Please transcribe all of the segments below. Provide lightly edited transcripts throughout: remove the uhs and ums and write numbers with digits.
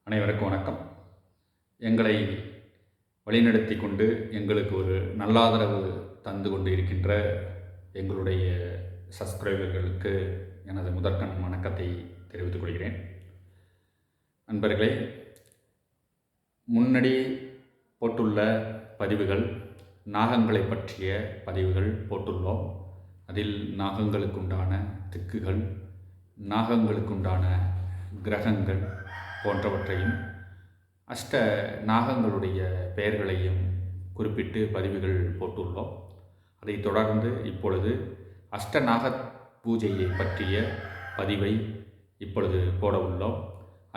அனைவருக்கும் வணக்கம். எங்களை வழிநடத்தி கொண்டு எங்களுக்கு ஒரு நல்லாதரவு தந்து கொண்டு இருக்கின்ற எங்களுடைய சப்ஸ்கிரைபர்களுக்கு எனது முதற்கண் வணக்கத்தை தெரிவித்துக் கொள்கிறேன். நண்பர்களே, முன்னாடி போட்டுள்ள பதிவுகள் நாகங்களை பற்றிய பதிவுகள் போட்டுள்ளோம். அதில் நாகங்களுக்குண்டான திக்குகள், நாகங்களுக்குண்டான கிரகங்கள் போன்றவற்றையும் அஷ்ட நாகங்களுடைய பெயர்களையும் குறிப்பிட்டு பதிவுகள் போட்டுள்ளோம். அதைத் தொடர்ந்து இப்பொழுது அஷ்டநாக பூஜையை பற்றிய பதிவை இப்பொழுது போட உள்ளோம்.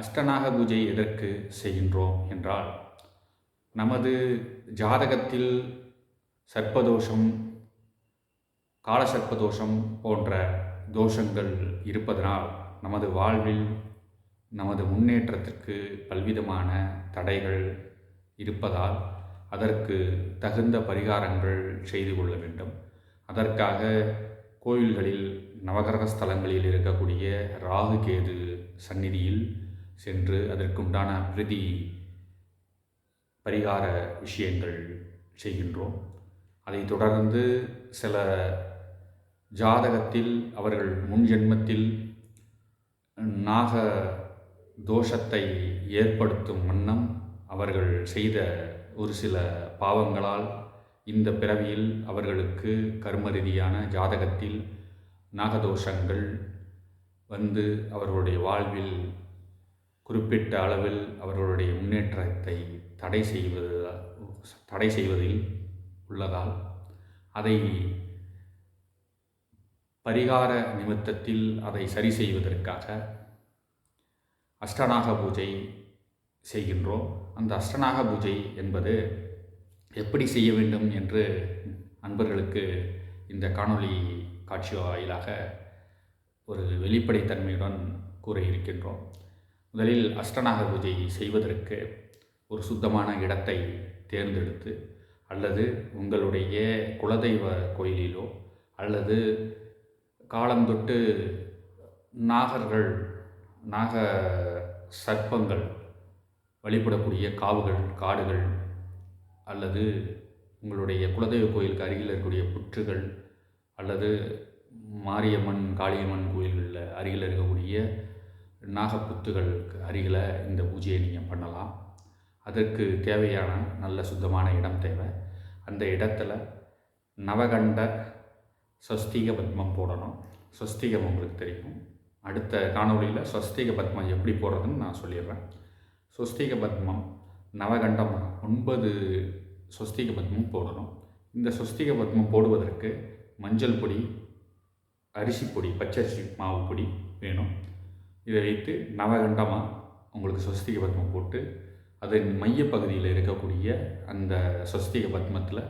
அஷ்டநாக பூஜை எதற்கு செய்கின்றோம் என்றால், நமது ஜாதகத்தில் சர்ப்பதோஷம், காலசர்ப்பதோஷம் போன்ற தோஷங்கள் இருப்பதனால் நமது வாழ்வில் நமது முன்னேற்றத்திற்கு பல்விதமான தடைகள் இருப்பதால் அதற்கு தகுந்த பரிகாரங்கள் செய்து கொள்ள வேண்டும். அதற்காக கோயில்களில் நவகிரக ஸ்தலங்களில் இருக்கக்கூடிய ராகு கேது சந்நிதியில் சென்று அதற்குண்டான பிரதி பரிகார விஷயங்கள் செய்கின்றோம். அதைத் தொடர்ந்து சில ஜாதகத்தில் அவர்கள் முன் ஜென்மத்தில் நாக தோஷத்தை ஏற்படுத்தும் வண்ணம் அவர்கள் செய்த ஒரு சில பாவங்களால் இந்த பிறவியில் அவர்களுக்கு கர்ம ரீதியான ஜாதகத்தில் நாகதோஷங்கள் வந்து அவர்களுடைய வாழ்வில் குறிப்பிட்ட அளவில் அவர்களுடைய முன்னேற்றத்தை தடை செய்வதில் உள்ளதால் அதை பரிகார நிமித்தத்தில் அதை சரி செய்வதற்காக அஷ்டநாக பூஜை செய்கின்றோம். அந்த அஷ்டநாக பூஜை என்பது எப்படி செய்ய வேண்டும் என்று அன்பர்களுக்கு இந்த காணொளி காட்சி வாயிலாக ஒரு வெளிப்படைத்தன்மையுடன் கூற இருக்கின்றோம். முதலில் அஷ்டநாக பூஜை செய்வதற்கு ஒரு சுத்தமான இடத்தை தேர்ந்தெடுத்து, அல்லது உங்களுடைய குலதெய்வ கோயிலிலோ அல்லது காலந்தொட்டு நாக சர்ப்பங்கள் வழிபடக்கூடிய காவுகள், காடுகள், அல்லது உங்களுடைய குலதெய்வ கோயிலுக்கு அருகில் இருக்கக்கூடிய புற்றுகள், அல்லது மாரியம்மன், காளியம்மன் கோயில்களில் அருகில் இருக்கக்கூடிய நாகப்புத்துகளுக்கு அருகில் இந்த பூஜையை நீங்கள் பண்ணலாம். அதற்கு தேவையான நல்ல சுத்தமான இடம் தேவை. அந்த இடத்துல நவகண்ட ஸ்வஸ்திக பத்மம் போடணும். ஸ்வஸ்திகம் உங்களுக்கு தெரியும். அடுத்த காணொலியில் ஸ்வஸ்திக பத்மம் எப்படி போடுறதுன்னு நான் சொல்லிடுறேன். ஸ்வஸ்திக பத்மம் நவகண்டம் 9 ஸ்வஸ்திக பத்மம் போடணும். இந்த ஸ்வஸ்திக பத்மம் போடுவதற்கு மஞ்சள் பொடி, அரிசி பொடி, பச்சரிசி மாவு பொடி வேணும். இதை வைத்து நவகண்டமாக உங்களுக்கு ஸ்வஸ்திக பத்மம் போட்டு அதன் மையப்பகுதியில் இருக்கக்கூடிய அந்த ஸ்வஸ்திக பத்மத்தில்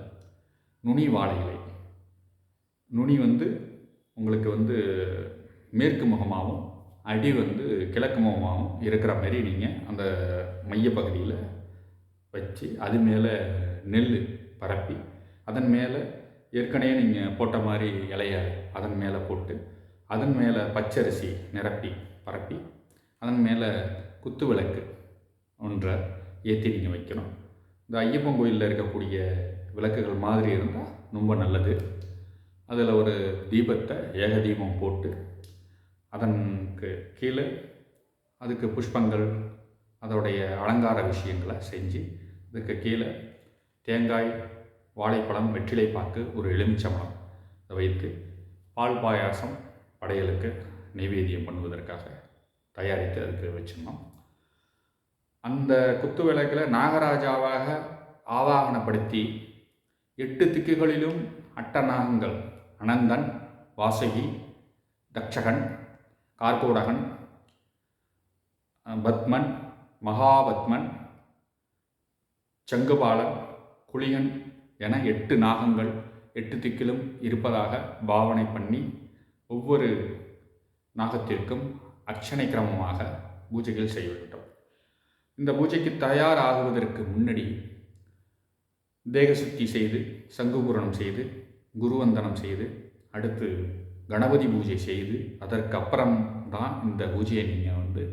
நுனி வாழை இலை, நுனி உங்களுக்கு மேற்கு முகமாகவும் அடி கிழக்கு முகமாகவும் இருக்கிற மாதிரி நீங்கள் அந்த மையப்பகுதியில் வச்சு அது மேலே நெல் பரப்பி, அதன் மேலே ஏற்கனவே நீங்கள் போட்ட மாதிரி இலைய அதன் மேலே போட்டு, அதன் மேலே பச்சரிசி நிரப்பி பரப்பி, அதன் மேலே குத்து விளக்கு ஒன்றை ஏற்றி நீங்கள் வைக்கணும். இந்த ஐயப்பன் கோயிலில் இருக்கக்கூடிய விளக்குகள் மாதிரி இருந்தால் ரொம்ப நல்லது. அதில் ஒரு தீபத்தை, ஏக தீபம் போட்டு அதற்கு கீழே அதுக்கு புஷ்பங்கள், அதோடைய அலங்கார விஷயங்களை செஞ்சு அதுக்கு கீழே தேங்காய், வாழைப்பழம், வெற்றிலை பாக்கு, ஒரு எலுமிச்சம்பழம் அதை வைத்து பால் பாயாசம் படையலுக்கு நைவேத்தியம் பண்ணுவதற்காக தயாரித்து அதுக்கு வச்சிடணும். அந்த குத்து விளக்கில் நாகராஜாவாக ஆவாகனப்படுத்தி 8 திக்குகளிலும் அட்டநாகங்கள் அனந்தன், வாசுகி, தக்ஷகன், கார்கோடகன், பத்மன், மகாபத்மன், சங்குபாலன், குளிகன் என 8 நாகங்கள் 8 திக்கிலும் இருப்பதாக பாவனை பண்ணி ஒவ்வொரு நாகத்திற்கும் அர்ச்சனை கிரமமாக பூஜைகள் செய்ய வேண்டும். இந்த பூஜைக்கு தயாராகுவதற்கு முன்னாடி தேகசுத்தி செய்து, சங்குபூரணம் செய்து, குருவந்தனம் செய்து, அடுத்து கணபதி பூஜை செய்து, அதற்கு அப்புறம் தான் இந்த பூஜையை நீங்கள்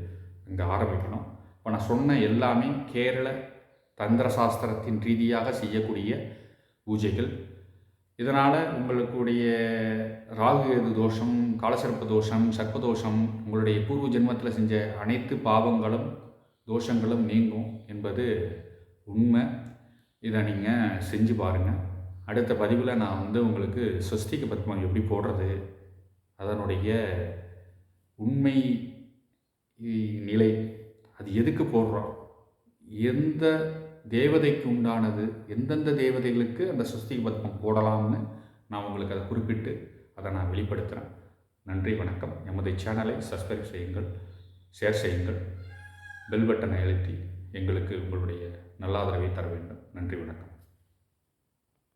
இங்கே ஆரம்பிக்கணும். இப்போ நான் சொன்ன எல்லாமே கேரள தந்திர சாஸ்திரத்தின் ரீதியாக செய்யக்கூடிய பூஜைகள். இதனால் உங்களுடைய ராகு எது தோஷம், காலசர்ப்ப தோஷம், சர்ப்பதோஷம், உங்களுடைய பூர்வ ஜென்மத்தில் செஞ்ச அனைத்து பாவங்களும் தோஷங்களும் நீங்கும் என்பது உண்மை. இதை நீங்கள் செஞ்சு பாருங்கள். அடுத்த பதிவில் நான் உங்களுக்கு ஸ்வஸ்திக பத்மம் எப்படி போடுறது, அதனுடைய உண்மை நிலை, அது எதுக்கு போடுறோம், எந்த தேவதைக்கு உண்டானது, எந்தெந்த தேவதைகளுக்கு அந்த ஸ்வஸ்திக பத்மம் போடலாம்னு நான் உங்களுக்கு அதை குறிப்பிட்டு அதை நான் வெளிப்படுத்துகிறேன். நன்றி, வணக்கம். எமது சேனலை சப்ஸ்கிரைப் செய்யுங்கள், ஷேர் செய்யுங்கள், பெல் பட்டனை அழுத்தி எங்களுக்கு உங்களுடைய நல்ல ஆதரவை தர வேண்டும். நன்றி, வணக்கம்.